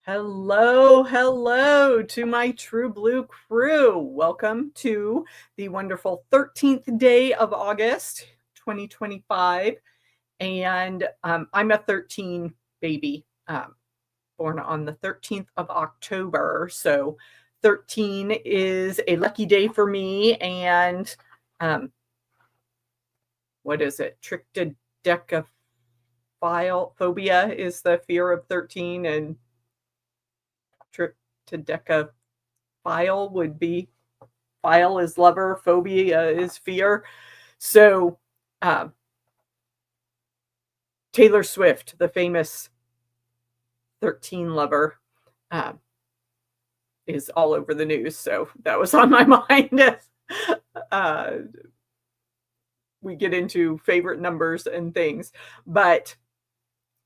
Hello, hello to my True Blue crew. Welcome to the wonderful 13th day of August 2025. And I'm a 13 baby, born on the 13th of October. So 13 is a lucky day for me. And what is it? Trichodecaphobia is the fear of 13, and trichodecaphobia would be file is lover, phobia is fear. So Taylor Swift, the famous 13 lover, uh, is all over the news. So that was on my mind. uh, we get into favorite numbers and things, but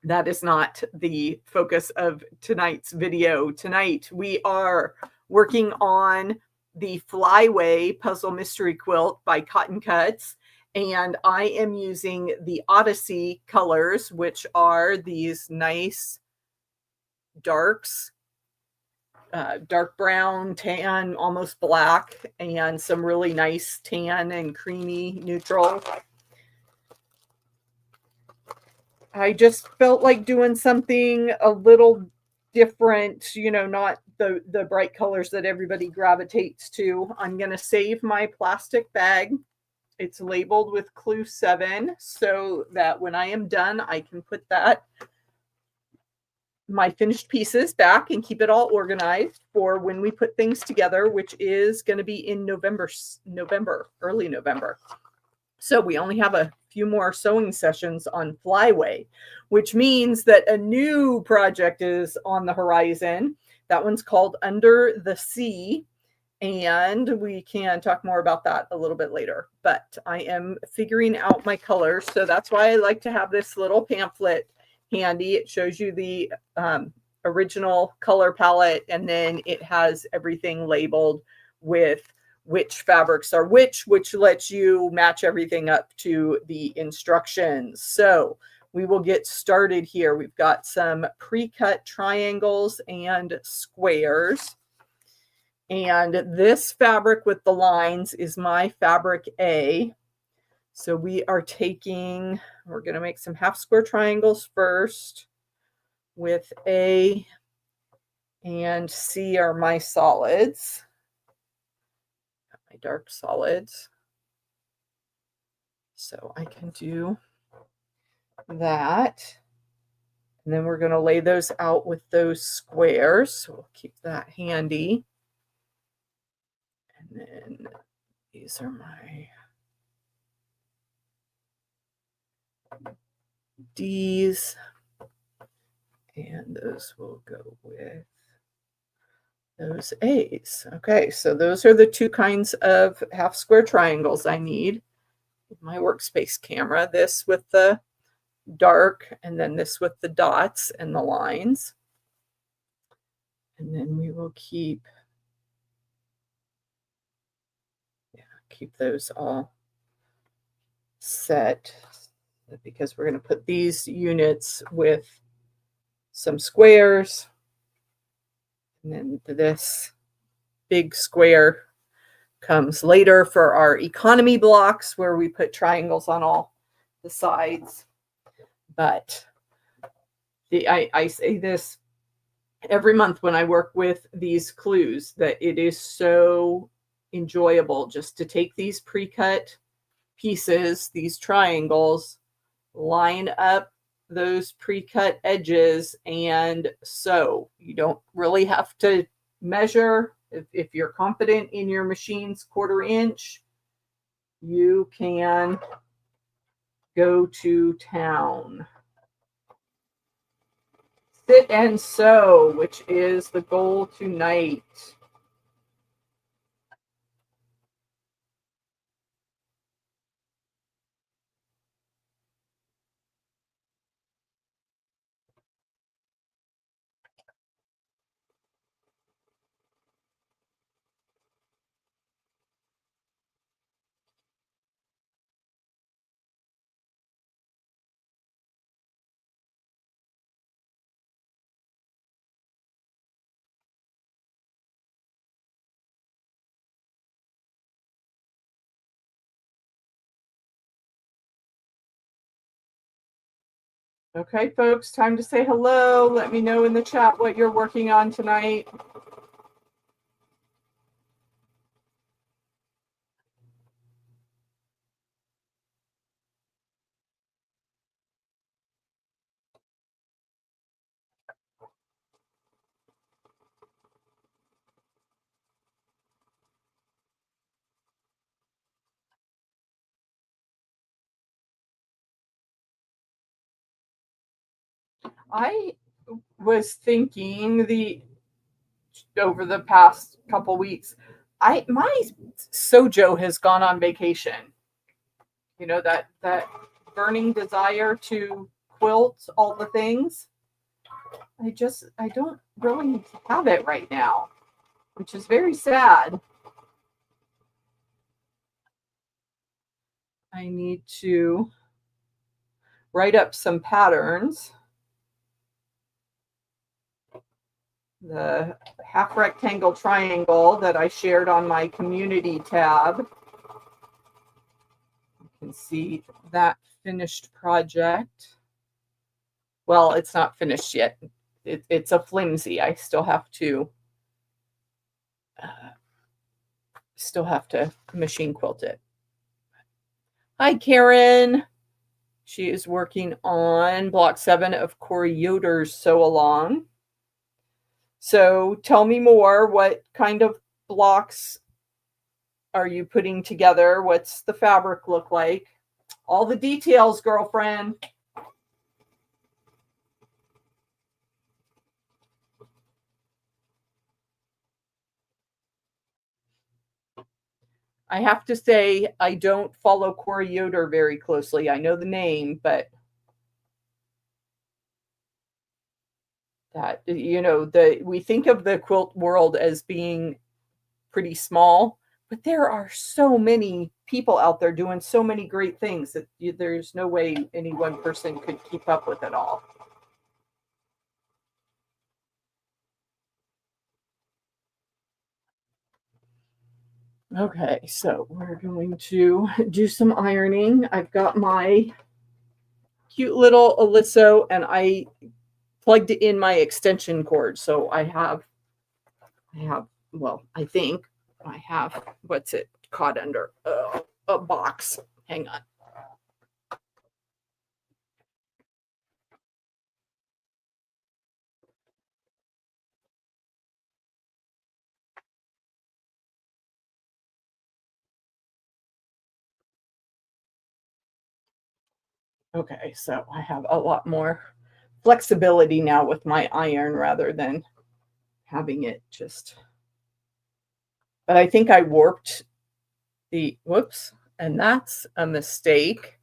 that is not the focus of tonight's video. Tonight we are working on the Flyway Puzzle Mystery Quilt by Cotton Cuts, and I am using the Odyssey colors, which are these nice darks, dark brown, tan, almost black, and some really nice tan and creamy neutral. I just felt like doing something a little different, not the bright colors that everybody gravitates to. I'm going to save my plastic bag. It's labeled with clue 7 so that when I am done, I can put my finished pieces back and keep it all organized for when we put things together, which is going to be in early November. So we only have a few more sewing sessions on Flyway, which means that a new project is on the horizon. That one's called Under the Sea, and we can talk more about that a little bit later. But I am figuring out my colors, so that's why I like to have this little pamphlet handy. It shows you the original color palette, and then it has everything labeled with which fabrics are which lets you match everything up to the instructions. So we will get started here. We've got some pre-cut triangles and squares. And this fabric with the lines is my fabric A. So we're going to make some half square triangles first with A and C are my solids. My dark solids. So I can do that. And then we're going to lay those out with those squares. So we'll keep that handy. And then these are my D's. And those will go with those A's. Okay, so those are the two kinds of half square triangles I need with my workspace camera. This with the dark, and then this with the dots and the lines. And then we will keep those all set, because we're going to put these units with some squares. And then this big square comes later for our economy blocks, where we put triangles on all the sides. But I say this every month when I work with these clues, that it is so enjoyable just to take these pre-cut pieces, these triangles, line up those pre-cut edges and sew. You don't really have to measure. If you're confident in your machine's 1/4 inch, you can go to town. Sit and sew, which is the goal tonight. Okay, folks, time to say hello. Let me know in the chat what you're working on tonight. I was thinking over the past couple weeks, my sojo has gone on vacation. You know, that burning desire to quilt all the things. I don't really have it right now, which is very sad. I need to write up some patterns. The half rectangle triangle that I shared on my community tab. You can see that finished project. Well, it's not finished yet. It's a flimsy. I still have to machine quilt it. Hi, Karen. She is working on block 7 of Corey Yoder's Sew Along. So tell me more. What kind of blocks are you putting together? What's the fabric look like? All the details, girlfriend. I have to say, I don't follow Corey Yoder very closely. I know the name, but that, you know, we think of the quilt world as being pretty small, but there are so many people out there doing so many great things that there's no way any one person could keep up with it all. Okay, so we're going to do some ironing. I've got my cute little Aliso, and I plugged in my extension cord. So I have, well, I think I have, what's it caught under? A box. Hang on. Okay, so I have a lot more flexibility now with my iron rather than having it just, but I think I warped the, whoops, and that's a mistake.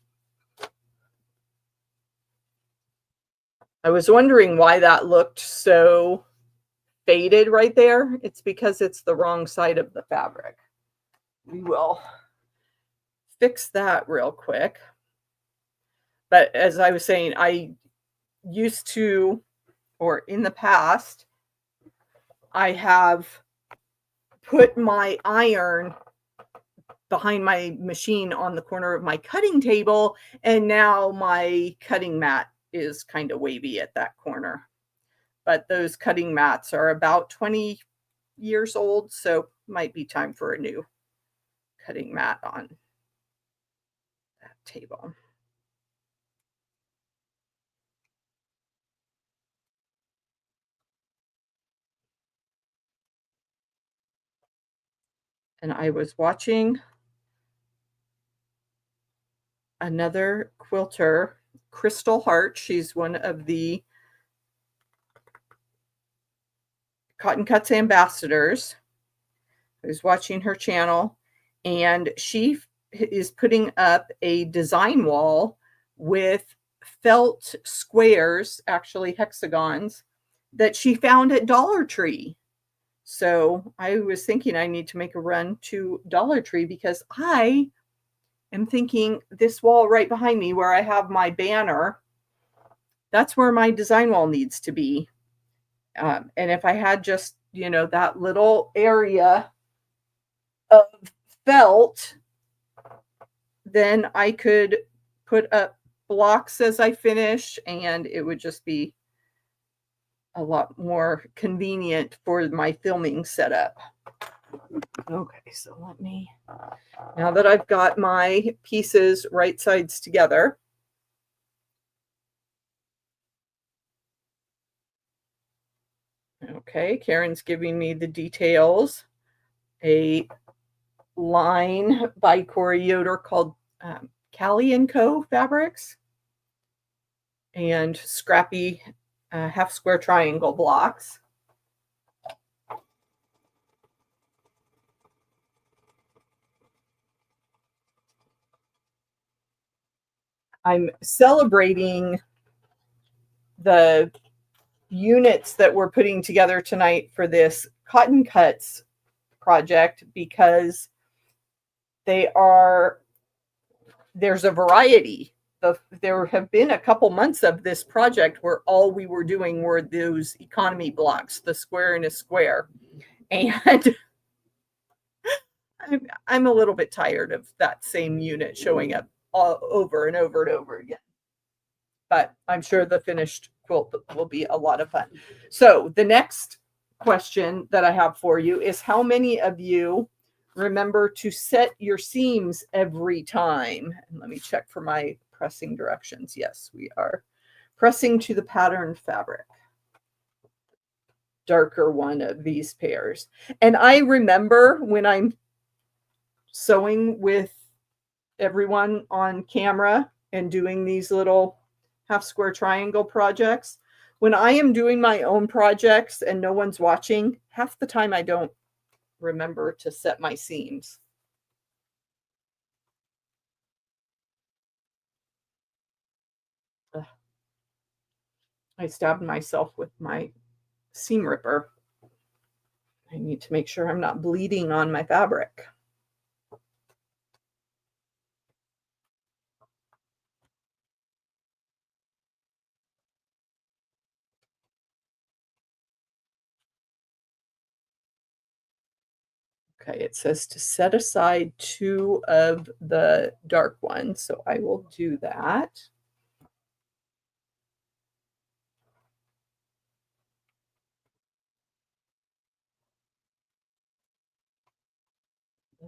I was wondering why that looked so faded right there. It's because it's the wrong side of the fabric. We will fix that real quick. But as I was saying, I used to, or in the past, I have put my iron behind my machine on the corner of my cutting table, and now my cutting mat is kind of wavy at that corner. But those cutting mats are about 20 years old, so might be time for a new cutting mat on that table. And I was watching another quilter, Crystal Hart. She's one of the Cotton Cuts ambassadors. I was watching her channel, and she is putting up a design wall with felt squares, actually hexagons, that she found at Dollar Tree. So I was thinking I need to make a run to Dollar Tree because I am thinking this wall right behind me where I have my banner, that's where my design wall needs to be. And if I had just, you know, that little area of felt, then I could put up blocks as I finish, and it would just be a lot more convenient for my filming setup. Okay, so let me, now that I've got my pieces right sides together, okay, Karen's giving me the details. A line by Corey Yoder called Callie & Co. Fabrics, and scrappy half square triangle blocks. I'm celebrating the units that we're putting together tonight for this Cotton Cuts project because there's a variety. There have been a couple months of this project where all we were doing were those economy blocks, the square in a square. And I'm a little bit tired of that same unit showing up over and over and over again. But I'm sure the finished quilt will be a lot of fun. So the next question that I have for you is, how many of you remember to set your seams every time? And let me check for my pressing directions. Yes, we are pressing to the patterned fabric. Darker one of these pairs. And I remember when I'm sewing with everyone on camera and doing these little half square triangle projects, when I am doing my own projects and no one's watching, half the time I don't remember to set my seams. Ugh. I stabbed myself with my seam ripper. I need to make sure I'm not bleeding on my fabric. Okay, it says to set aside 2 of the dark ones, so I will do that.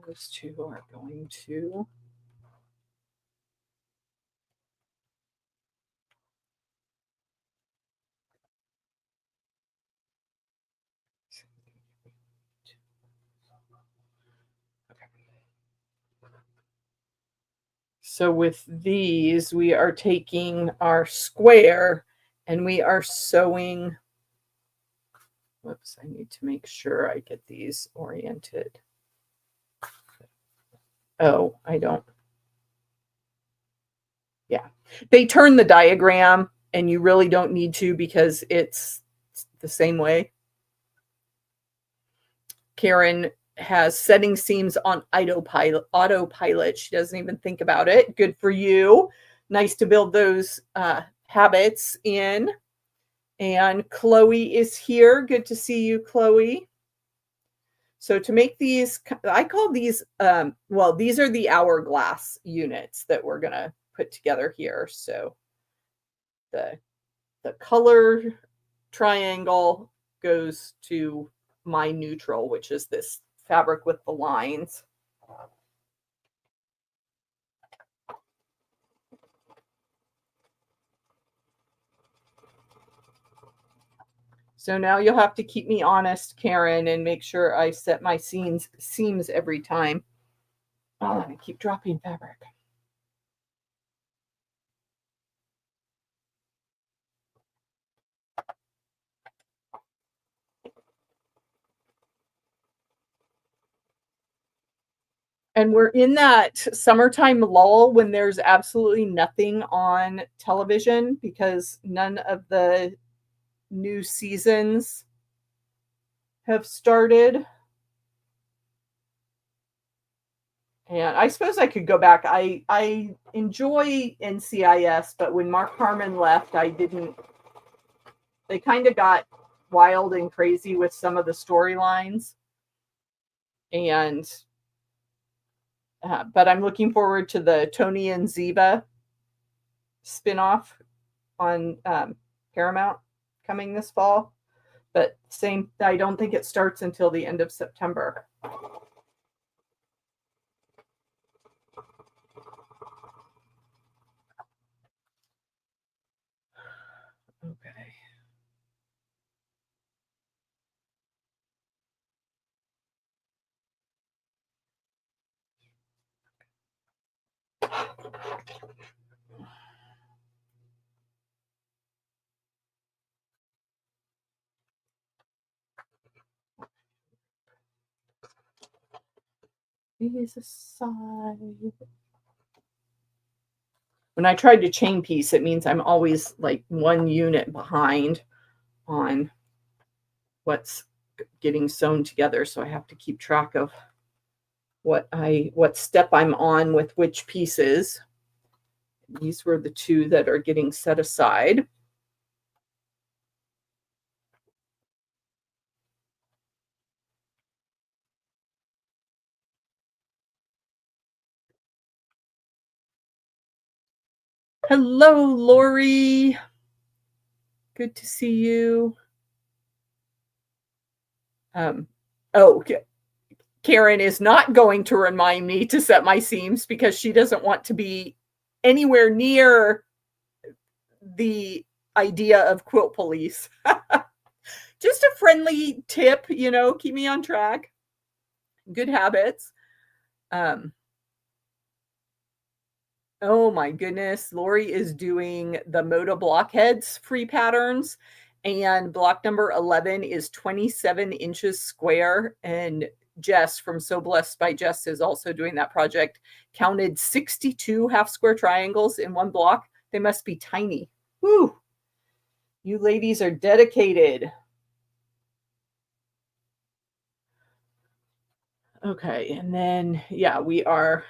Those 2 are going to So with these, we are taking our square and we are sewing. Whoops, I need to make sure I get these oriented. Oh, I don't. Yeah, they turn the diagram and you really don't need to because it's the same way. Karen has setting seams on autopilot. She doesn't even think about it. Good for you. Nice to build those habits in. And Chloe is here. Good to see you, Chloe. So to make these, I call these, well, these are the hourglass units that we're going to put together here. So the color triangle goes to my neutral, which is this fabric with the lines. So now you'll have to keep me honest, Karen, and make sure I set my seams every time. Oh, I keep dropping fabric. And we're in that summertime lull when there's absolutely nothing on television because none of the new seasons have started. And I suppose I could go back. I enjoy NCIS, but when Mark Harmon left, I didn't. They kind of got wild and crazy with some of the storylines. And but I'm looking forward to the Tony and Ziva spin-off on Paramount coming this fall. But same, I don't think it starts until the end of September. Okay. These aside. When I tried to chain piece, it means I'm always like one unit behind on what's getting sewn together. So I have to keep track of what step I'm on with which pieces. These were the two that are getting set aside. Hello, Lori. Good to see you. Oh, Karen is not going to remind me to set my seams because she doesn't want to be anywhere near the idea of quilt police. Just a friendly tip, you know, keep me on track. Good habits. Oh my goodness. Lori is doing the Moda blockheads free patterns, and block number 11 is 27 inches square. And Jess from So Blessed by Jess is also doing that project. Counted 62 half square triangles in one block. They must be tiny. Whew. You ladies are dedicated. Okay, and then, yeah, we are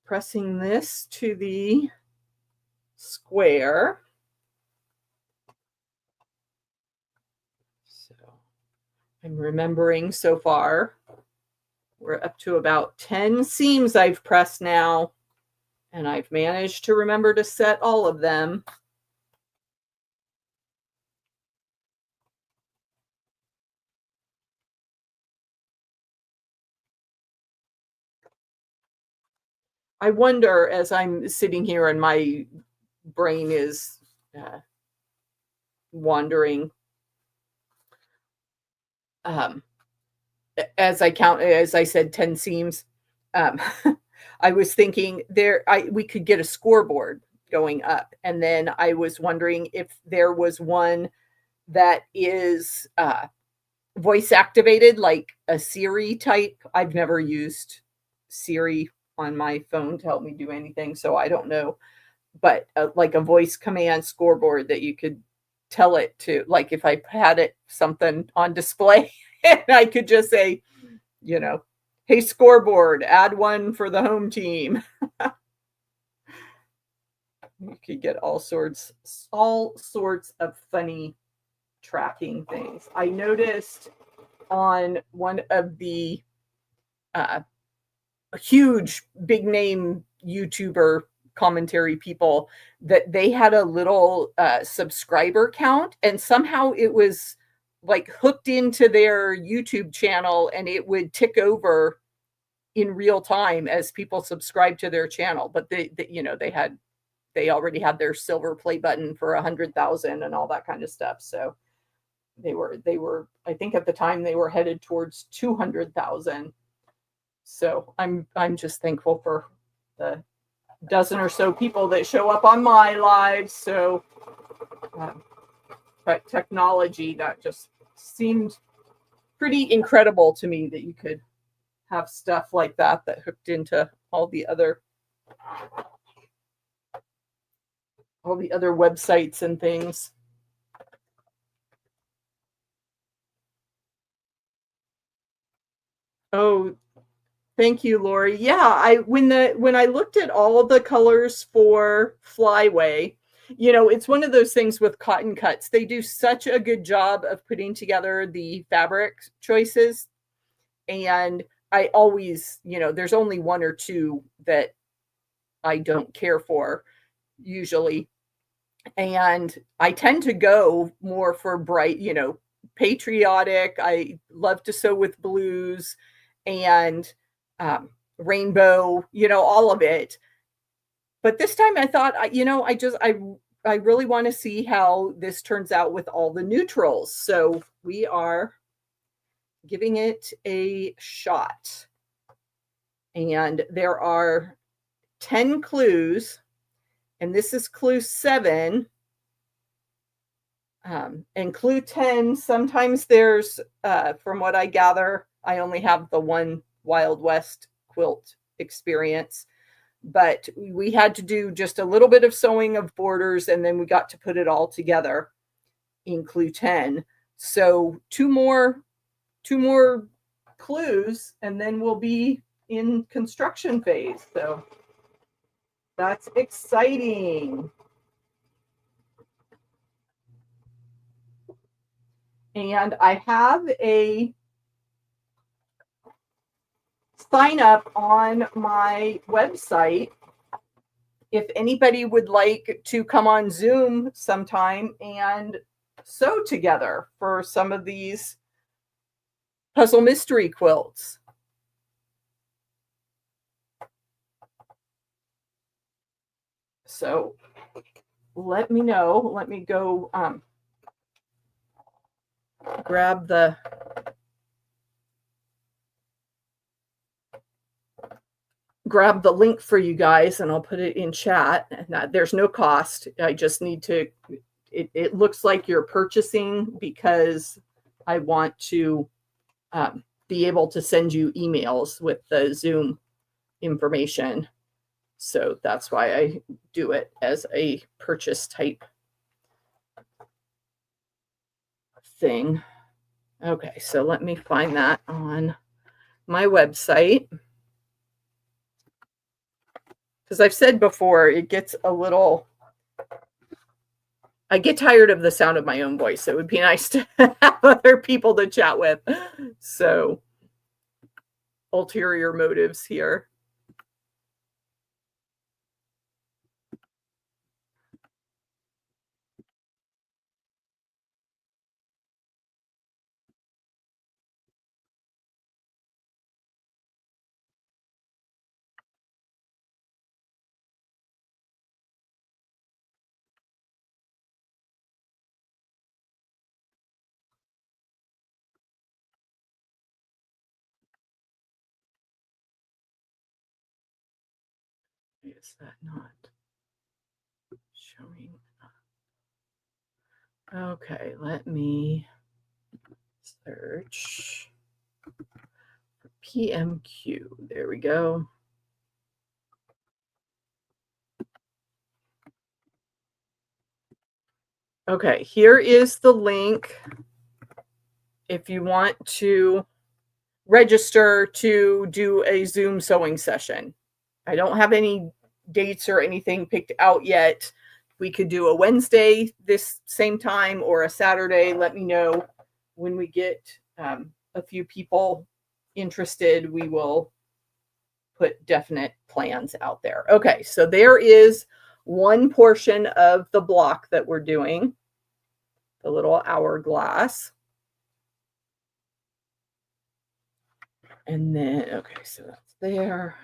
pressing this to the square. So I'm remembering so far, we're up to about 10 seams I've pressed now, and I've managed to remember to set all of them. I wonder, as I'm sitting here and my brain is wandering, as I said, 10 seams, I was thinking we could get a scoreboard going up. And then I was wondering if there was one that is voice activated, like a Siri type. I've never used Siri on my phone to help me do anything, so I don't know. But like a voice command scoreboard that you could tell it to, like if I had it something on display and I could just say, you know, hey, scoreboard, add one for the home team. You could get all sorts of funny tracking things. I noticed on one of the huge big name YouTuber commentary people that they had a little subscriber count, and somehow it was like hooked into their YouTube channel, and it would tick over in real time as people subscribe to their channel. But they already had their silver play button for 100,000 and all that kind of stuff. So they were I think at the time they were headed towards 200,000. So I'm just thankful for the dozen or so people that show up on my lives. So but technology, that just seemed pretty incredible to me, that you could have stuff like that hooked into all the other websites and things. Oh, thank you, Lori. Yeah, when I looked at all of the colors for Flyway, you know, it's one of those things with cotton cuts. They do such a good job of putting together the fabric choices. And I always, you know, there's only one or two that I don't care for usually. And I tend to go more for bright, patriotic. I love to sew with blues and rainbow, all of it. But this time I thought, I really want to see how this turns out with all the neutrals. So we are giving it a shot. And there are 10 clues, and this is clue 7. And clue 10, sometimes there's, from what I gather, I only have the one Wild West quilt experience, but we had to do just a little bit of sewing of borders, and then we got to put it all together in clue 10. So two more clues, and then we'll be in construction phase. So that's exciting. And I have a sign up on my website if anybody would like to come on Zoom sometime and sew together for some of these puzzle mystery quilts. So let me know. Let me go grab the link for you guys, and I'll put it in chat. There's no cost. I just need to, it looks like you're purchasing because I want to be able to send you emails with the Zoom information. So that's why I do it as a purchase type thing. Okay, so let me find that on my website. Because I've said before, it gets a little, I get tired of the sound of my own voice. It would be nice to have other people to chat with. So, ulterior motives here. Is that not showing up? Okay, let me search for PMQ. There we go. Okay, here is the link if you want to register to do a Zoom sewing session. I don't have any dates or anything picked out yet. We could do a Wednesday this same time or a Saturday. Let me know when we get a few people interested. We will put definite plans out there. Okay, so there is one portion of the block that we're doing, the little hourglass. And then, okay, so that's there.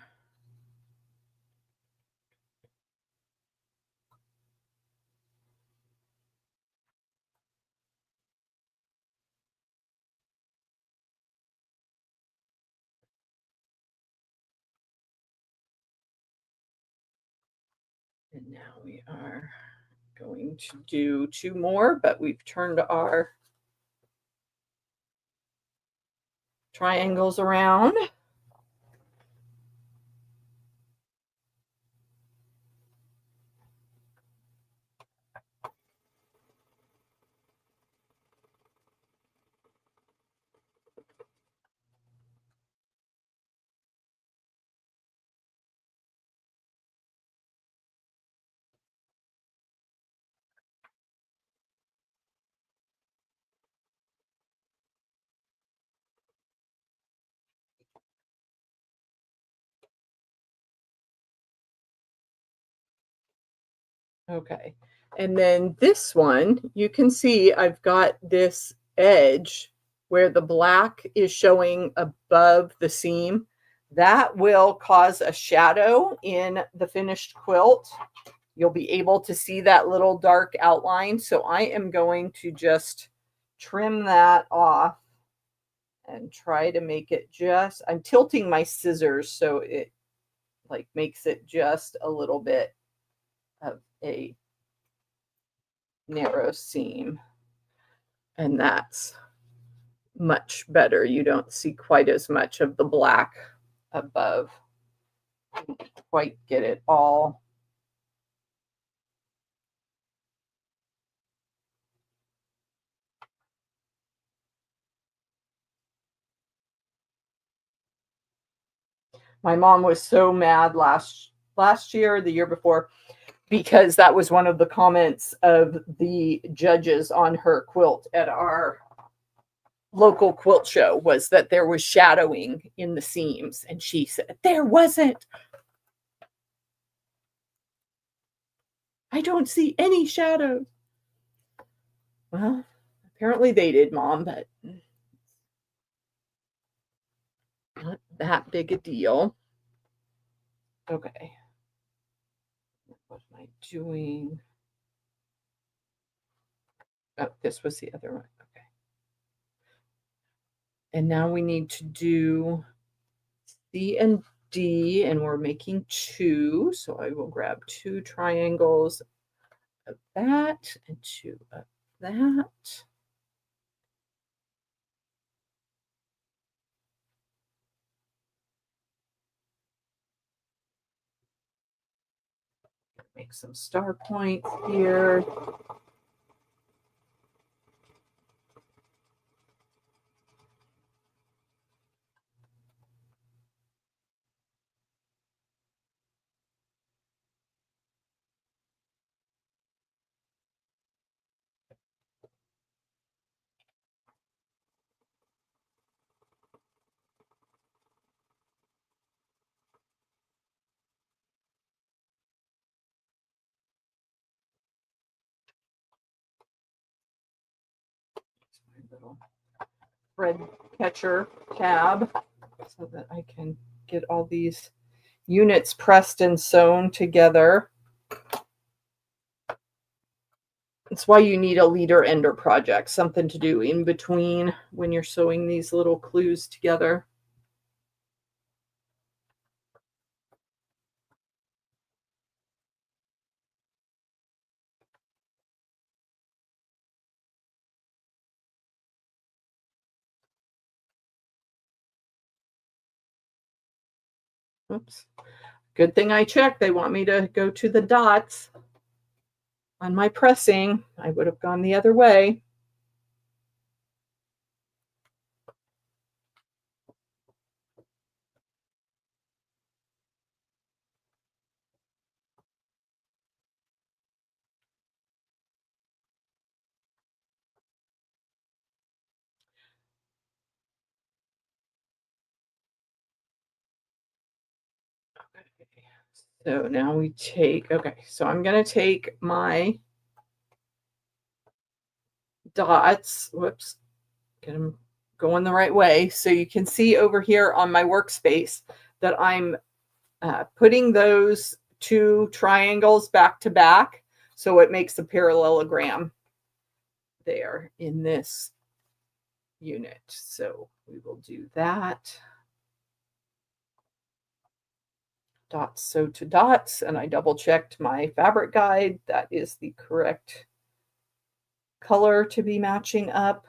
And now we are going to do 2 more, but we've turned our triangles around. Okay. And then this one, you can see I've got this edge where the black is showing above the seam. That will cause a shadow in the finished quilt. You'll be able to see that little dark outline. So I am going to just trim that off and try to make it just, I'm tilting my scissors so it like makes it just a little bit of a narrow seam. And that's much better. You don't see quite as much of the black above. Didn't quite get it all. My mom was so mad last year, the year before, because that was one of the comments of the judges on her quilt at our local quilt show, was that there was shadowing in the seams, and she said there wasn't. I don't see any shadows. Well, apparently they did, Mom, but not that big a deal. Okay. What am I doing? Oh, this was the other one. Okay. And now we need to do C and D, and we're making 2. So I will grab 2 triangles of that and 2 of that. Make some star points here. My little thread catcher tab so that I can get all these units pressed and sewn together. That's why you need a leader ender project, something to do in between when you're sewing these little clues together. Oops. Good thing I checked. They want me to go to the dots on my pressing. I would have gone the other way. So now we take, okay, so I'm going to take my dots, whoops, get them going the right way. So you can see over here on my workspace that I'm putting those 2 triangles back to back. So it makes a parallelogram there in this unit. So we will do that. Dots sew to dots, and I double checked my fabric guide. That is the correct color to be matching up.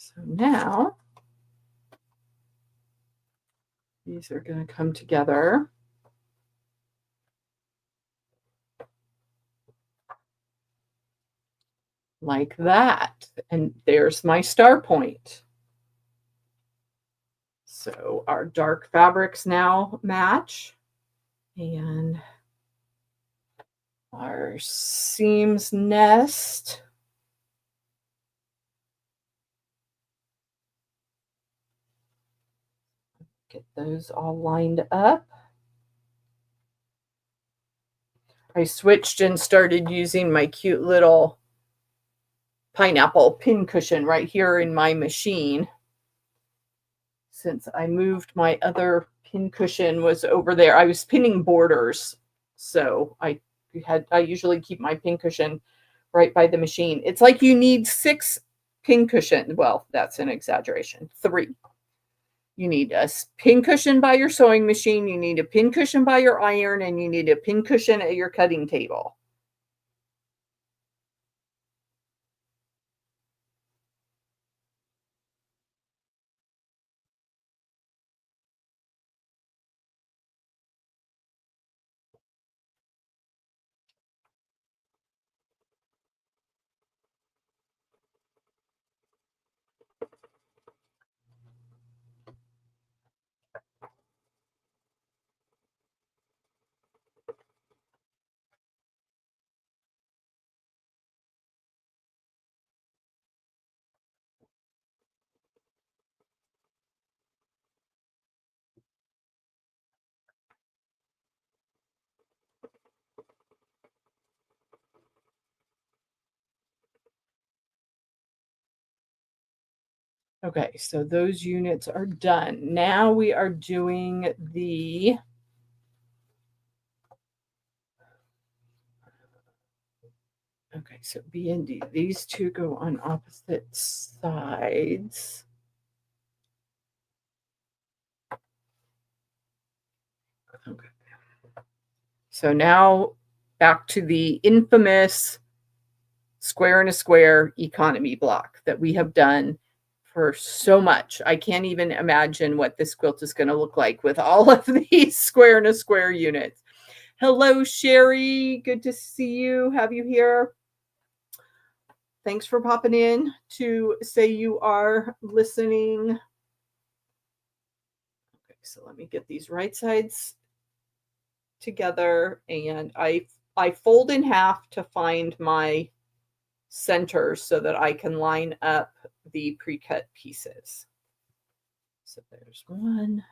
So now these are going to come together. Like that. And there's my star point. So our dark fabrics now match. And our seams nest. Get those all lined up. I switched and started using my cute little pineapple pin cushion right here in my machine. Since I moved, my other pin cushion was over there. I was pinning borders, so I usually keep my pin cushion right by the machine. It's like you need 6 pin cushions. Well, that's an exaggeration. 3. You need a pin cushion by your sewing machine, you need a pin cushion by your iron, and you need a pin cushion at your cutting table. Okay, so those units are done. Now we are doing the okay, so B and D. These two go on opposite sides. Okay. So now back to the infamous square and a square economy block that we have done for so much. I can't even imagine what this quilt is going to look like with all of these square and a square units. Hello, Sherry. Good to see you. Have you here? Thanks for popping in to say you are listening. Okay, so let me get these right sides together, and I fold in half to find my center so that I can line up the pre-cut pieces. So there's one.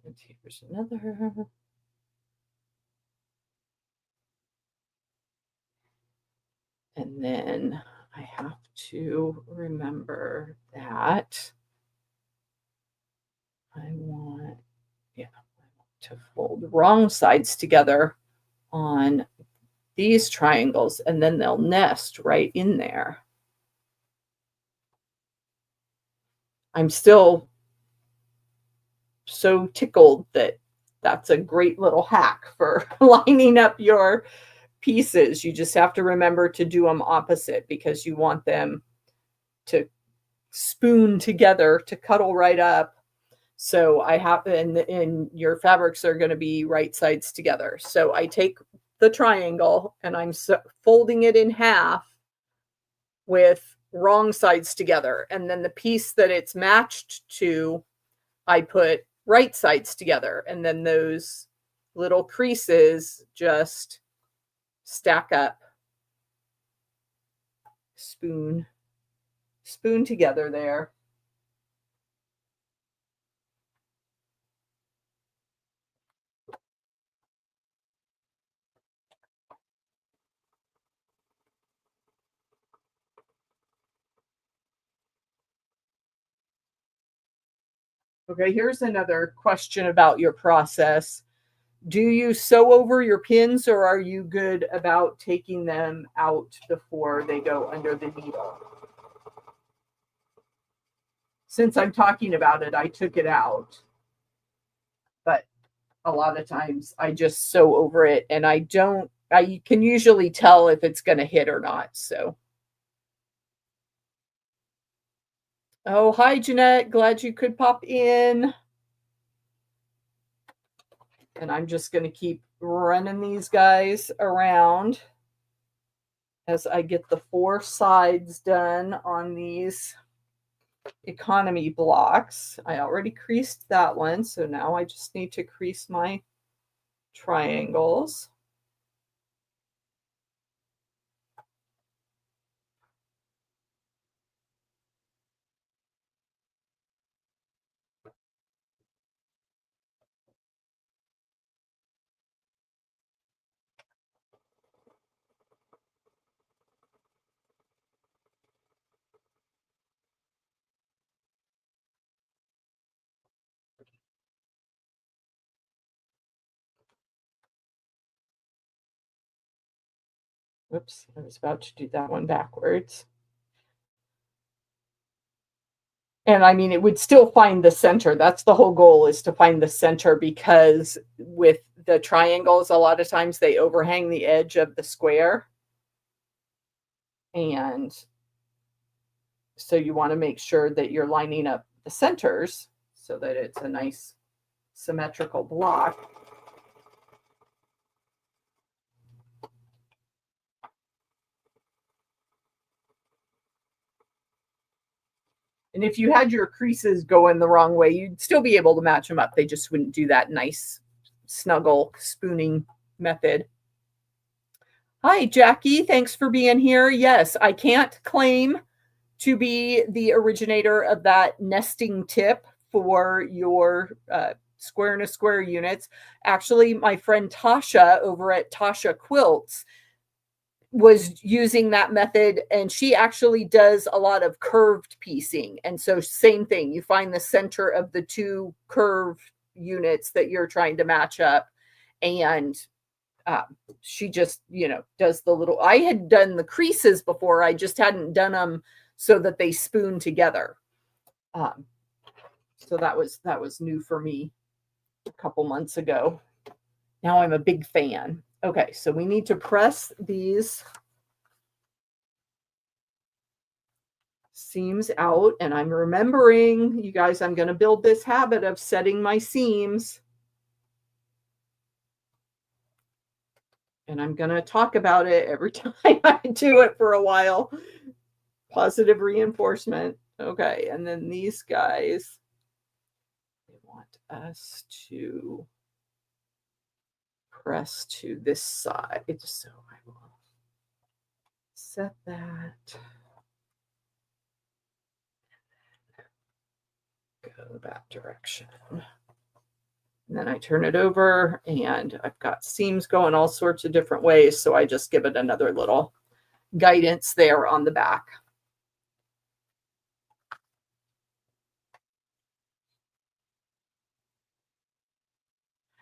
And here's another. And then I have to remember that I want to fold wrong sides together on these triangles, and then they'll nest right in there. I'm still so tickled that that's a great little hack for lining up your pieces. You just have to remember to do them opposite because you want them to spoon together, to cuddle right up. So I have, and your fabrics are going to be right sides together. So I take the triangle and I'm folding it in half with wrong sides together. And then the piece that it's matched to, I put right sides together. And then those little creases just stack up, spoon together there. Okay, here's another question about your process. Do you sew over your pins, or are you good about taking them out before they go under the needle? Since I'm talking about it, I took it out. But a lot of times I just sew over it, and I can usually tell if it's going to hit or not. So, oh, hi, Jeanette. Glad you could pop in. And I'm just going to keep running these guys around as I get the 4 sides done on these economy blocks. I already creased that one, so now I just need to crease my triangles. Whoops, I was about to do that one backwards. And I mean, it would still find the center. That's the whole goal, is to find the center, because with the triangles, a lot of times they overhang the edge of the square. And so you want to make sure that you're lining up the centers so that it's a nice symmetrical block. And if you had your creases going the wrong way, you'd still be able to match them up. They just wouldn't do that nice snuggle spooning method. Hi, Jackie. Thanks for being here. Yes, I can't claim to be the originator of that nesting tip for your square in a square units. Actually, my friend Tasha over at Tasha Quilts was using that method, and she actually does a lot of curved piecing. And so same thing, you find the center of the 2 curved units that you're trying to match up, and she just, does the little, I had done the creases before, I just hadn't done them so that they spoon together. So that was new for me a couple months ago. Now I'm a big fan. Okay, so we need to press these seams out, and I'm remembering, you guys, I'm going to build this habit of setting my seams. And I'm going to talk about it every time I do it for a while. Positive reinforcement. Okay, and then these guys, they want us to press to this side. So I will set that. Go that direction. And then I turn it over, and I've got seams going all sorts of different ways. So I just give it another little guidance there on the back.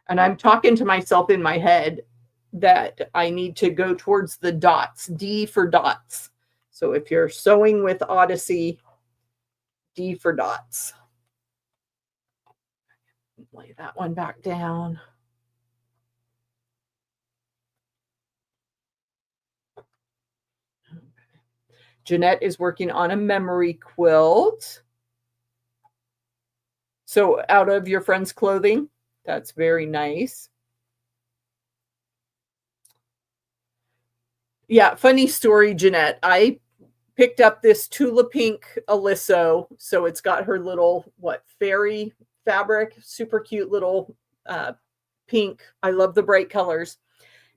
And I'm talking to myself in my head that I need to go towards the dots, D for dots. So if you're sewing with Odyssey, D for dots. Lay that one back down. Okay. Jeanette is working on a memory quilt. So out of your friend's clothing. That's very nice. Yeah, funny story, Jeanette. I picked up this Tula Pink Aliso. So it's got her little, fairy fabric, super cute little pink. I love the bright colors.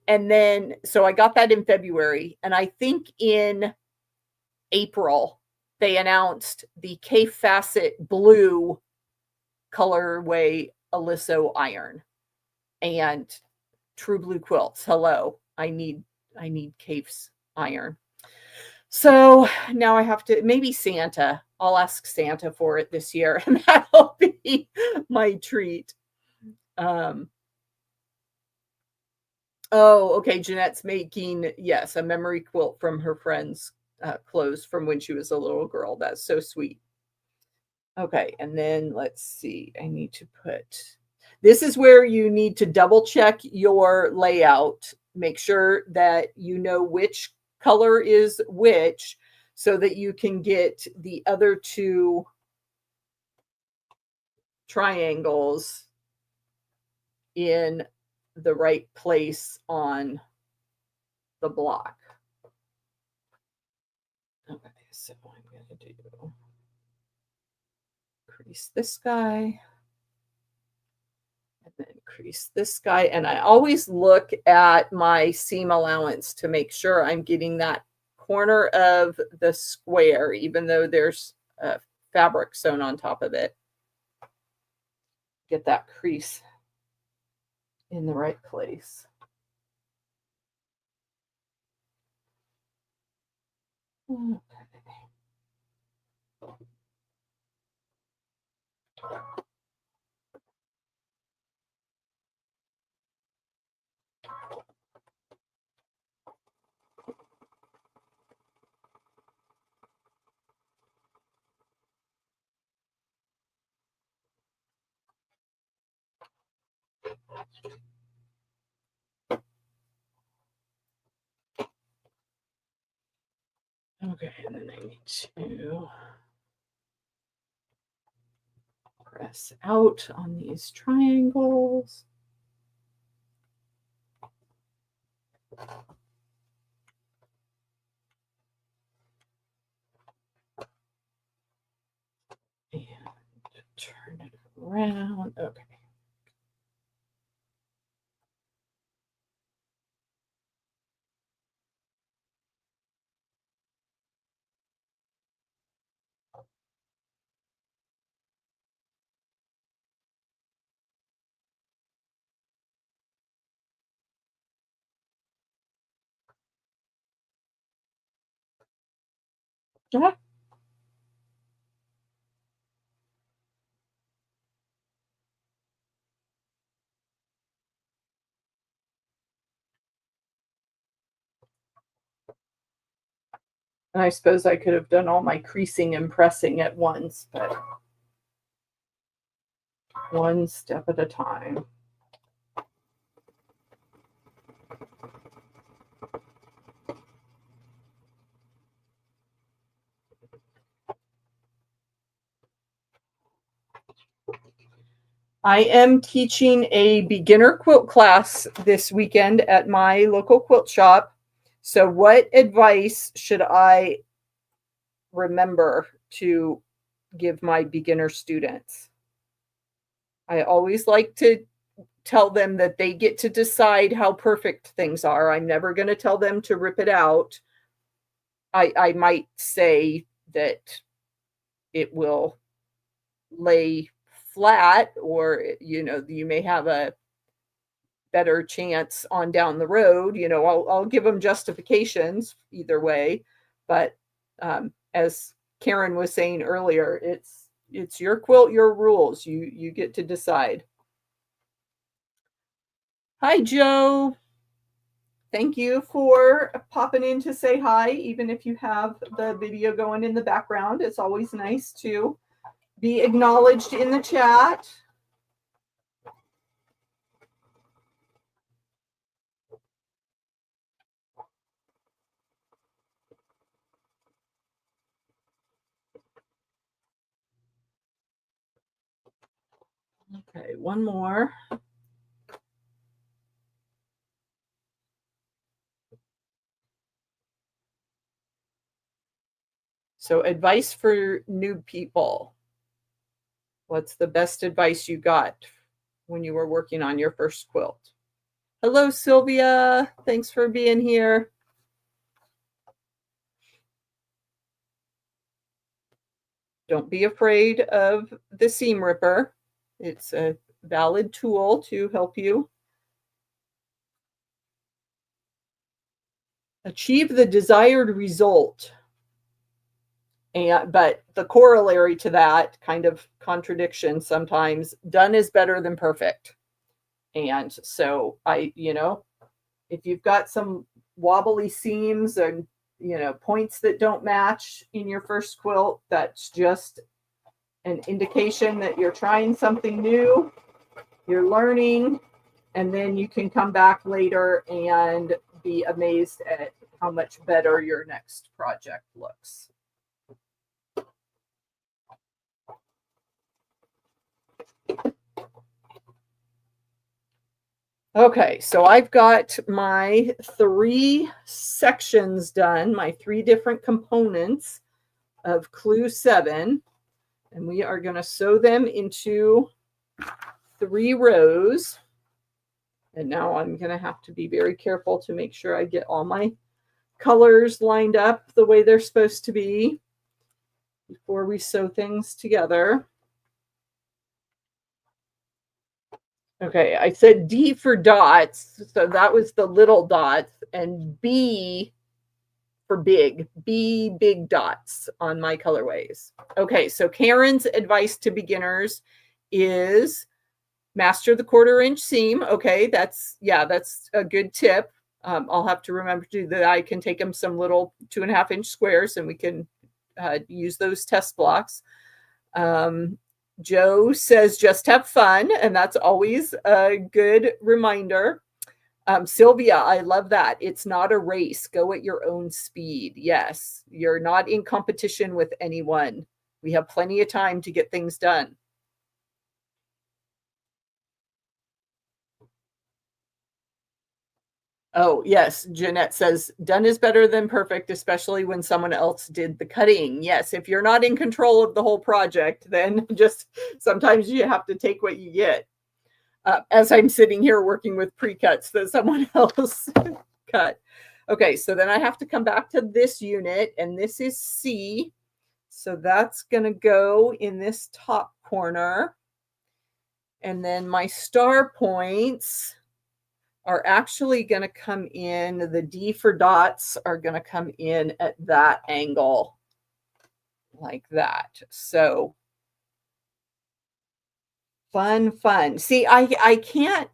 And then, so I got that in February. And I think in April, they announced the K Facet Blue colorway Aliso iron. And True Blue Quilts, hello. I need Kafe's iron. So now I have to, maybe Santa. I'll ask Santa for it this year, and that'll be my treat. Oh, okay. Jeanette's making, yes, a memory quilt from her friend's clothes from when she was a little girl. That's so sweet. Okay, and then let's see. I need to put, This is where you need to double check your layout. Make sure that you know which color is which so that you can get the other two triangles in the right place on the block. Okay, so I'm going to do crease this guy and then crease this guy. And I always look at my seam allowance to make sure I'm getting that corner of the square, even though there's fabric sewn on top of it. Get that crease in the right place. Okay. Okay, and then I need to press out on these triangles. And turn it around. Okay. Uh-huh. And I suppose I could have done all my creasing and pressing at once, but one step at a time. I am teaching a beginner quilt class this weekend at my local quilt shop. So what advice should I remember to give my beginner students? I always like to tell them that they get to decide how perfect things are. I'm never going to tell them to rip it out. I might say that it will lay flat, or you may have a better chance on down the road. I'll give them justifications either way, but as Karen was saying earlier, it's your quilt, your rules. You get to decide. Hi, Joe. Thank you for popping in to say hi, even if you have the video going in the background. It's always nice to be acknowledged in the chat. Okay, one more. So advice for new people. What's the best advice you got when you were working on your first quilt? Hello, Sylvia. Thanks for being here. Don't be afraid of the seam ripper. It's a valid tool to help you achieve the desired result. But the corollary to that kind of contradiction sometimes, done is better than perfect. And so if you've got some wobbly seams and points that don't match in your first quilt, that's just an indication that you're trying something new. You're learning, and then you can come back later and be amazed at how much better your next project looks. Okay, so I've got my 3 sections done, my 3 different components of Clue 7, and we are going to sew them into 3 rows. And now I'm going to have to be very careful to make sure I get all my colors lined up the way they're supposed to be before we sew things together. Okay, I said D for dots, so that was the little dots, and B for big, B big dots on my colorways. Okay, so Karen's advice to beginners is master the 1/4 inch seam. Okay, that's a good tip. I'll have to remember to do that. I can take them some little 2.5 inch squares and we can use those test blocks. Joe says just have fun, and that's always a good reminder. Sylvia, I love that. It's not a race. Go at your own speed. Yes, you're not in competition with anyone. We have plenty of time to get things done. Oh, yes. Jeanette says, done is better than perfect, especially when someone else did the cutting. Yes, if you're not in control of the whole project, then just sometimes you have to take what you get. As I'm sitting here working with pre-cuts that someone else cut. Okay, so then I have to come back to this unit, and this is C. So that's going to go in this top corner. And then my star points are actually going to come in, the D for dots are going to come in at that angle, like that. So fun. See, I can't,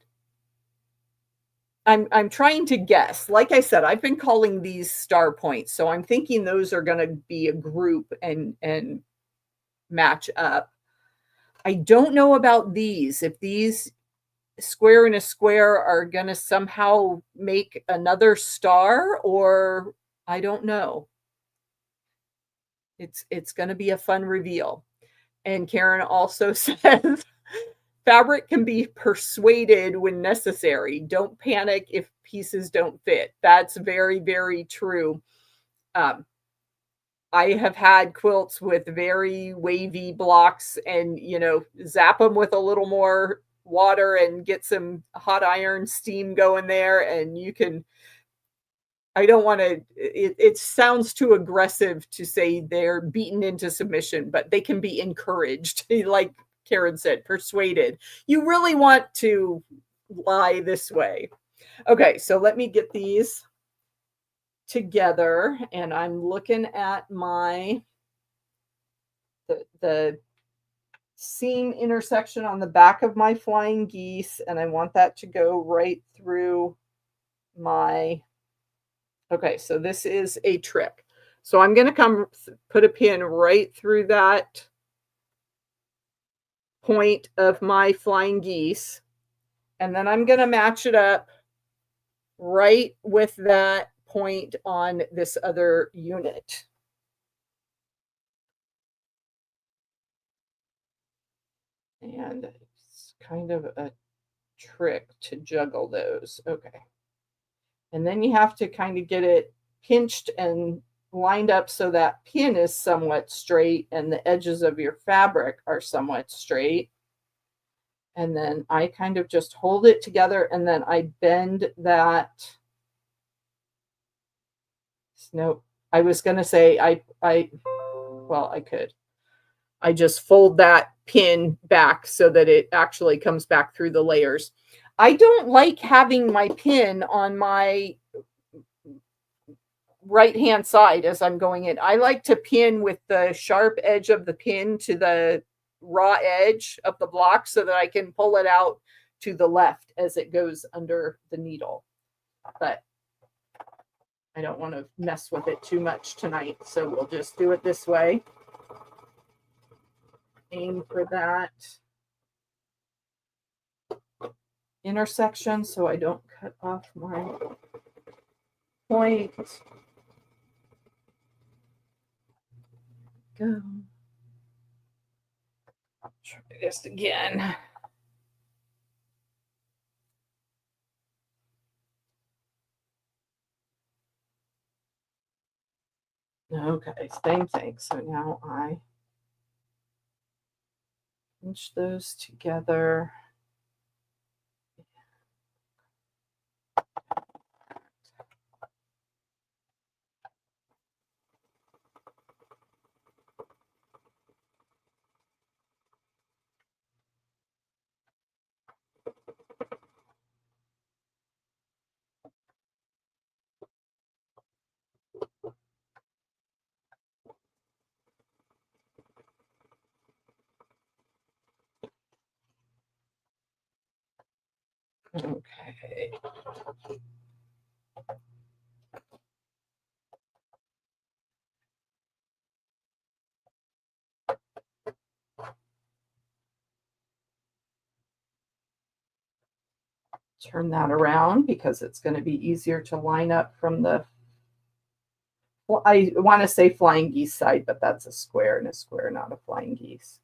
I'm trying to guess. Like I said, I've been calling these star points, so I'm thinking those are going to be a group and match up. I don't know about these, if these square and a square are going to somehow make another star, or I don't know. It's going to be a fun reveal. And Karen also says fabric can be persuaded when necessary. Don't panic if pieces don't fit. That's very, very true. I have had quilts with very wavy blocks, and zap them with a little more water and get some hot iron steam going there, and you can, I don't want to, it sounds too aggressive to say they're beaten into submission, but they can be encouraged. Like Karen said, persuaded. You really want to lie this way. Okay, so let me get these together, and I'm looking at my the seam intersection on the back of my flying geese, and I want that to go right through my, okay, so this is a trick. So I'm going to come put a pin right through that point of my flying geese, and then I'm going to match it up right with that point on this other unit. And it's kind of a trick to juggle those. Okay. And then you have to kind of get it pinched and lined up so that pin is somewhat straight and the edges of your fabric are somewhat straight. And then I kind of just hold it together, and then I bend that. No, I was going to say well, I could. I just fold that pin back so that it actually comes back through the layers. I don't like having my pin on my right-hand side as I'm going in. I like to pin with the sharp edge of the pin to the raw edge of the block so that I can pull it out to the left as it goes under the needle. But I don't want to mess with it too much tonight, so we'll just do it this way. Aim for that. intersection so I don't cut off my point. Go. I'll try this again. Okay, same thing. So now I pinch those together. Okay. Turn that around because it's going to be easier to line up from the, well, I want to say flying geese side, but that's a square and a square, not a flying geese.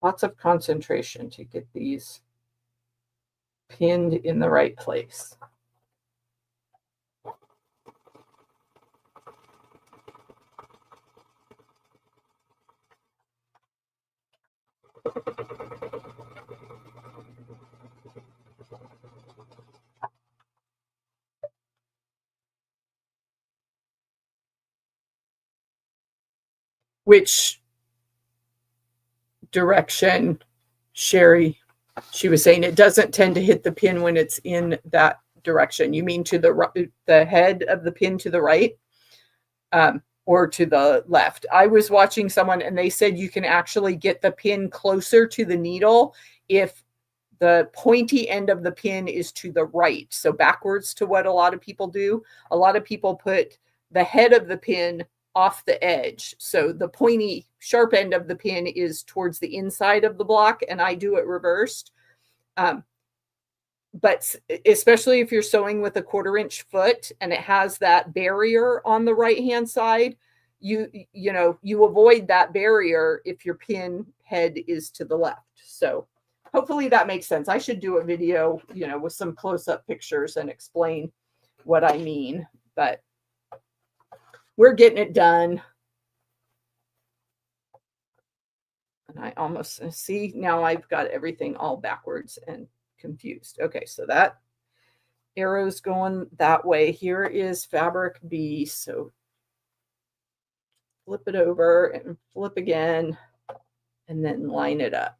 Lots of concentration to get these pinned in the right place. Which direction, Sherry? She was saying it doesn't tend to hit the pin when it's in that direction. You mean to the head of the pin to the right, or to the left? I was watching someone and they said you can actually get the pin closer to the needle if the pointy end of the pin is to the right. So backwards to what a lot of people do. A lot of people put the head of the pin off the edge. So the pointy sharp end of the pin is towards the inside of the block, and I do it reversed. But especially if you're sewing with a 1/4 inch foot and it has that barrier on the right hand side, you avoid that barrier if your pin head is to the left. So hopefully that makes sense. I should do a video, with some close-up pictures and explain what I mean, but we're getting it done. And I almost see now I've got everything all backwards and confused. Okay, so that arrow's going that way. Here is fabric B. So flip it over and flip again, and then line it up.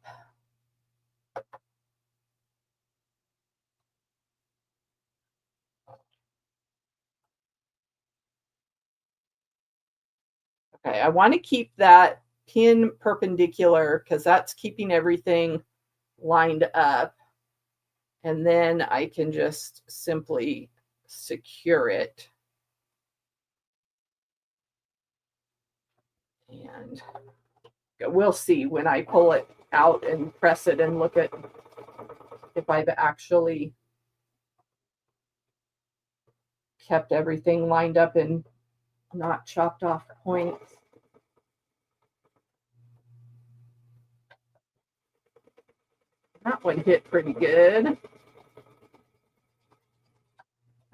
Okay, I want to keep that pin perpendicular because that's keeping everything lined up. And then I can just simply secure it. And we'll see when I pull it out and press it and look at if I've actually kept everything lined up and not chopped off points. That one hit pretty good.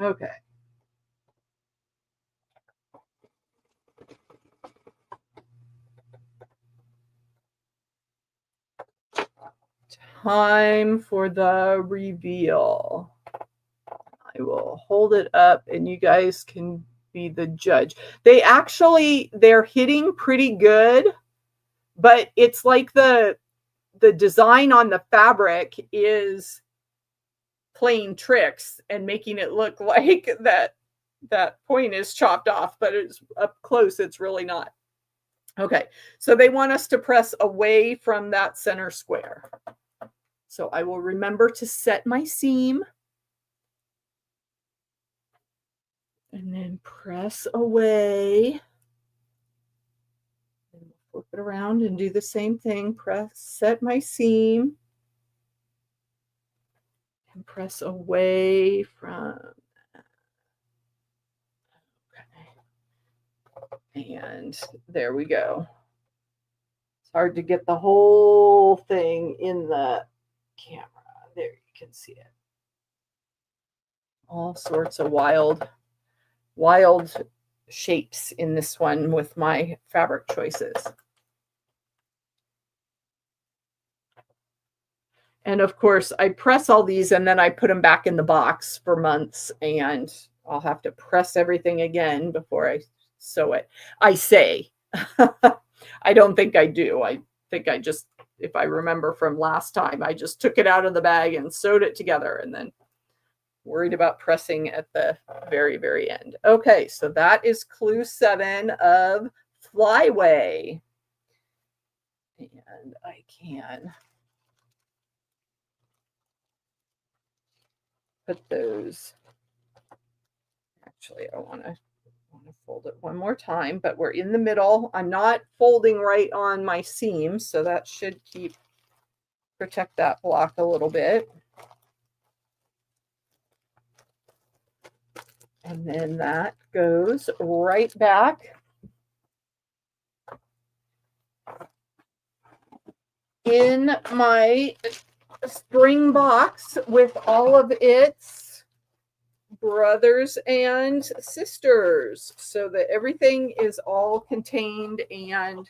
Okay. Time for the reveal. I will hold it up and you guys can be the judge. They're hitting pretty good, but it's like the design on the fabric is playing tricks and making it look like that point is chopped off, but it's up close, it's really not. Okay, so they want us to press away from that center square. So I will remember to set my seam. And then press away. And flip it around and do the same thing. Set my seam. And press away from. Okay. And there we go. It's hard to get the whole thing in the camera. There, you can see it. All sorts of wild shapes in this one with my fabric choices. And of course, I press all these and then I put them back in the box for months, and I'll have to press everything again before I sew it. I say, I don't think I do. I think I just, if I remember from last time, I just took it out of the bag and sewed it together and then worried about pressing at the very, very end. Okay, so that is clue 7 of Flyway. And I can put those, actually I want to fold it one more time, but we're in the middle. I'm not folding right on my seam, so that should protect that block a little bit. And then that goes right back in my spring box with all of its brothers and sisters, so that everything is all contained and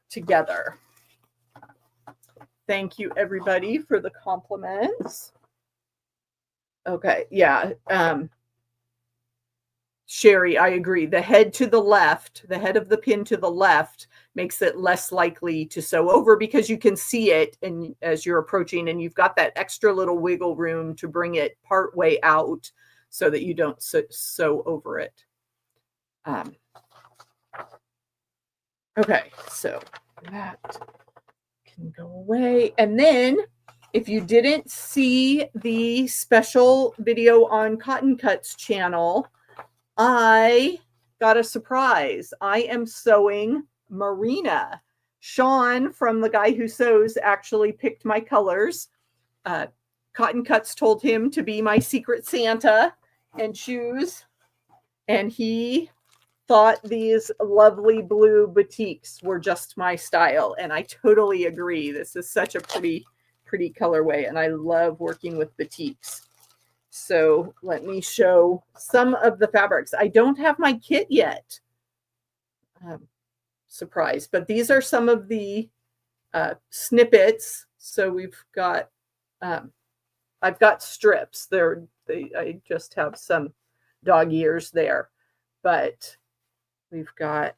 together. Thank you, everybody, for the compliments. Okay, yeah. Sherry, I agree. The head to the left, the head of the pin to the left makes it less likely to sew over because you can see it and as you're approaching, and you've got that extra little wiggle room to bring it part way out so that you don't sew over it. Okay, so that can go away. And then if you didn't see the special video on Cotton Cuts channel, I got a surprise. I am sewing Marina. Sean from The Guy Who Sews actually picked my colors. Cotton Cuts told him to be my secret Santa and choose. And he thought these lovely blue batiks were just my style. And I totally agree. This is such a pretty colorway. And I love working with batiks. So let me show some of the fabrics. I don't have my kit yet. Surprise. But these are some of the snippets. So we've got, I've got strips. I just have some dog ears there. But we've got,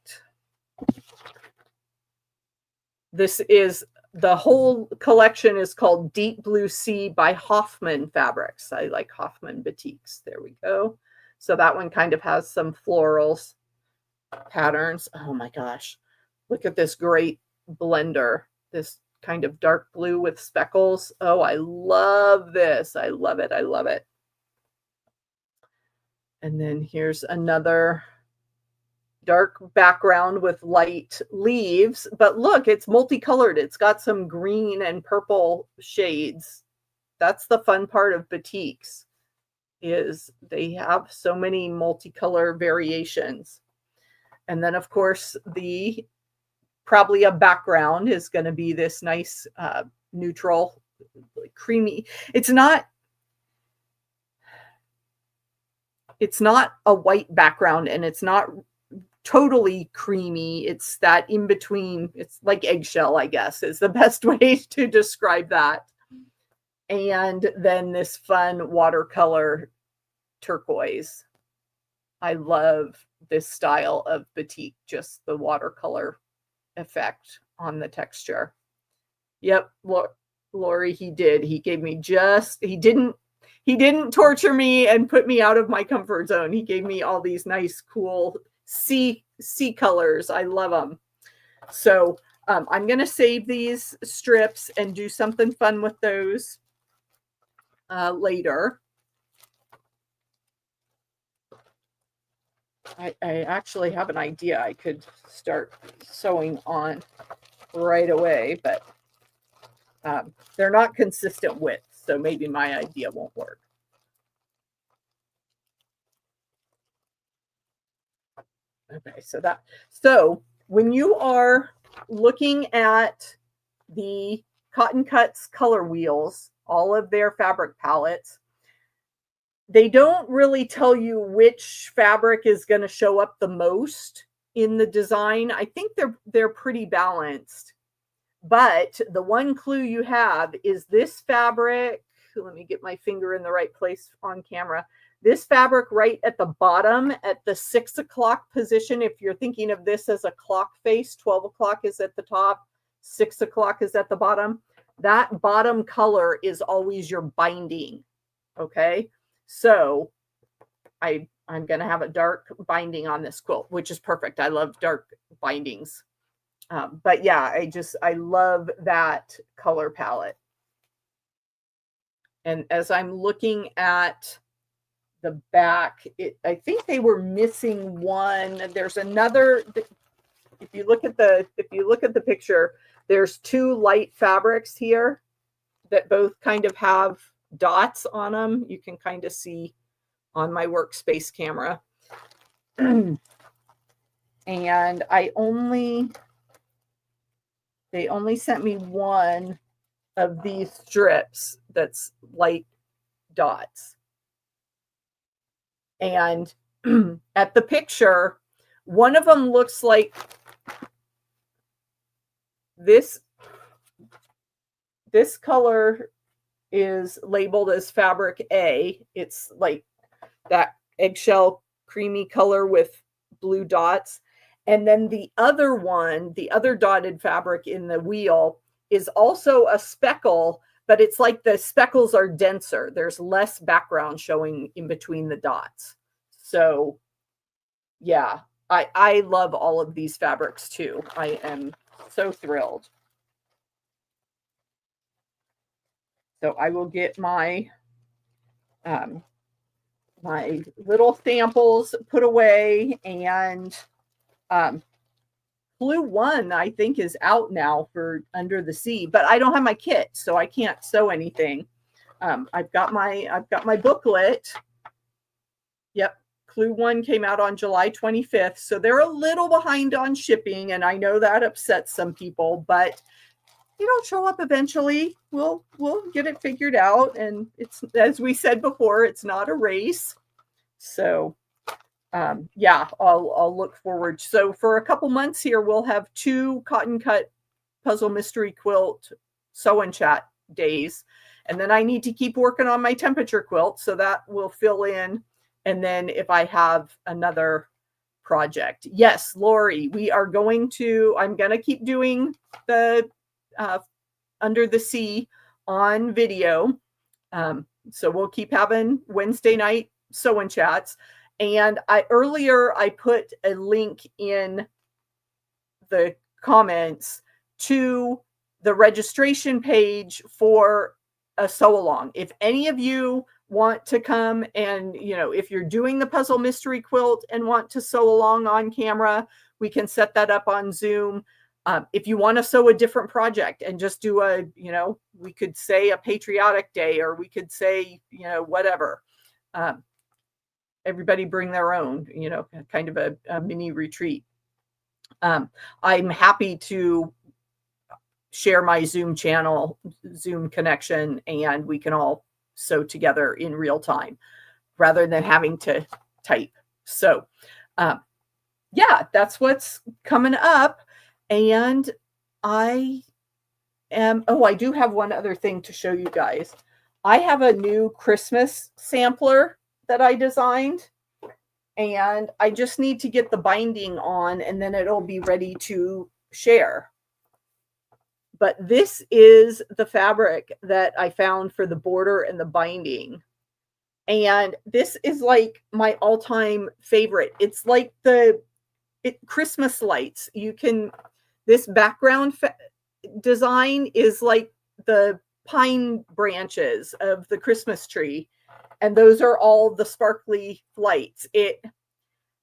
this is, the whole collection is called Deep Blue Sea by Hoffman Fabrics. I like Hoffman batiks. There we go. So that one kind of has some florals patterns. Oh my gosh. Look at this great blender. This kind of dark blue with speckles. Oh, I love this. I love it. I love it. And then here's another dark background with light leaves, but look, it's multicolored. It's got some green and purple shades. That's the fun part of batiks, is they have so many multicolor variations. And then of course probably a background is going to be this nice neutral creamy. It's not a white background, and it's not totally creamy. It's that in between. It's like eggshell, I guess, is the best way to describe that. And then this fun watercolor turquoise. I love this style of batik, just the watercolor effect on the texture. Yep, Lori, he did. He gave me he didn't torture me and put me out of my comfort zone. He gave me all these nice, cool sea colors. I love them. So I'm going to save these strips and do something fun with those later. I actually have an idea I could start sewing on right away, but they're not consistent widths, so maybe my idea won't work. Okay, so when you are looking at the Cotton Cuts color wheels, all of their fabric palettes, they don't really tell you which fabric is going to show up the most in the design. I think they're pretty balanced. But the one clue you have is this fabric. Let me get my finger in the right place on camera. This fabric right at the bottom at the 6 o'clock position. If you're thinking of this as a clock face, 12 o'clock is at the top, 6 o'clock is at the bottom. That bottom color is always your binding. Okay. So I'm going to have a dark binding on this quilt, which is perfect. I love dark bindings. But yeah, I love that color palette. And as I'm looking at the back, I think they were missing one. There's another, if you look at the picture, there's two light fabrics here that both kind of have dots on them. You can kind of see on my workspace camera. And they only sent me one of these strips that's light dots. And at the picture, one of them looks like this color is labeled as fabric A. It's like that eggshell creamy color with blue dots. And then the other one, the other dotted fabric in the wheel is also a speckle, but it's like the speckles are denser. There's less background showing in between the dots. So yeah, I love all of these fabrics too. I am so thrilled. So I will get my my little samples put away, and Clue 1 I think is out now for Under the Sea, but I don't have my kit, so I can't sew anything. I've got my booklet. Yep, Clue 1 came out on July 25th, so they're a little behind on shipping, and I know that upsets some people, but it'll show up eventually. We'll get it figured out, and it's, as we said before, it's not a race. So yeah, I'll look forward. So for a couple months here, we'll have 2 Cotton Cut Puzzle Mystery Quilt sew and chat days, and then I need to keep working on my temperature quilt, so that will fill in. And then if I have another project, yes, Lori, I'm going to keep doing the Under the Sea on video. So we'll keep having Wednesday night sew and chats. And earlier I put a link in the comments to the registration page for a sew along. If any of you want to come, and if you're doing the Puzzle Mystery Quilt and want to sew along on camera, we can set that up on Zoom. If you want to sew a different project and just do we could say a patriotic day, or we could say, whatever. Everybody bring their own, kind of a mini retreat. I'm happy to share my Zoom channel, Zoom connection, and we can all sew together in real time rather than having to type. So yeah, that's what's coming up. And I do have one other thing to show you guys. I have a new Christmas sampler that I designed, and I just need to get the binding on, and then it'll be ready to share. But this is the fabric that I found for the border and the binding. And this is like my all-time favorite. It's like Christmas lights. This background design is like the pine branches of the Christmas tree. And those are all the sparkly lights.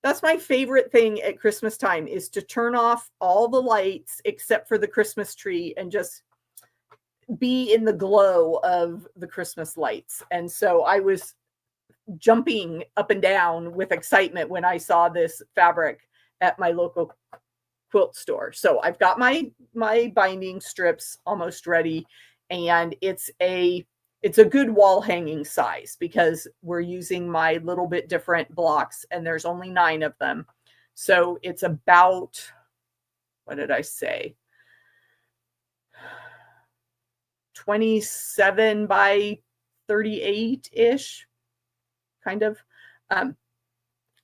That's my favorite thing at Christmas time, is to turn off all the lights except for the Christmas tree and just be in the glow of the Christmas lights. And so I was jumping up and down with excitement when I saw this fabric at my local quilt store. So I've got my binding strips almost ready, and it's a good wall hanging size because we're using my little bit different blocks, and there's only 9 of them. So it's about, what did I say? 27 by 38-ish, kind of.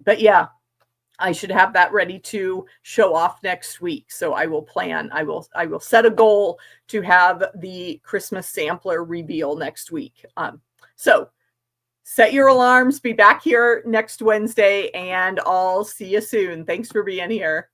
But yeah, I should have that ready to show off next week. So I will set a goal to have the Christmas sampler reveal next week. So set your alarms, be back here next Wednesday, and I'll see you soon. Thanks for being here.